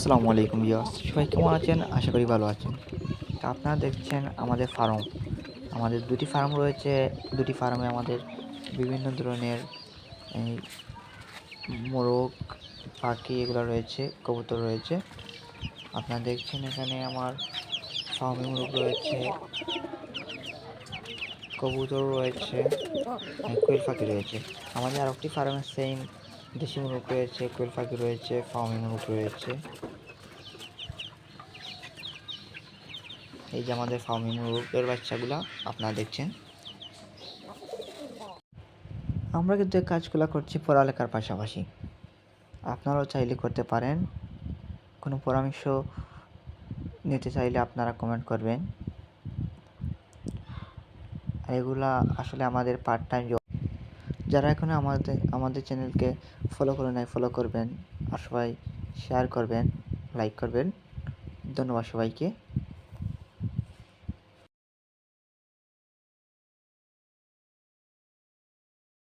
আসসালামু আলাইকুম ভিউয়ার্স, সবাই কেমন আছেন? আশা করি ভালো আছেন। তো আপনারা দেখছেন আমাদের ফার্ম। আমাদের ২টি ফার্ম রয়েছে। ২টি ফার্মে আমাদের বিভিন্ন ধরনের এই মোরগ, পাখি এগুলো রয়েছে, কবুতর রয়েছে। আপনারা দেখছেন এখানে আমার ফার্মে মোরগ রয়েছে, কবুতর রয়েছে, কোয়েল পাখি রয়েছে। আমাদের আরেকটি ফার্মে সেম দেশি মোরগ রয়েছে, কোয়েল পাখি রয়েছে, ফার্মি মোরগ রয়েছে। এই যে আমাদের ফার্মি মোরগের বাচ্চাগুলা আপনারা দেখছেন। আমরা কিন্তু এই কাজগুলো করছি পড়ালেখার পাশাপাশি। আপনারাও চাইলে করতে পারেন। কোনো পরামর্শ নিতে চাইলে আপনারা কমেন্ট করবেন। আর এগুলা আসলে আমাদের পার্ট টাইম জব। যারা এখনো আমাদের চ্যানেলকে ফলো করে নাই, ফলো করবেন। আর সবাই শেয়ার করবেন, লাইক করবেন। ধন্যবাদ সবাইকে।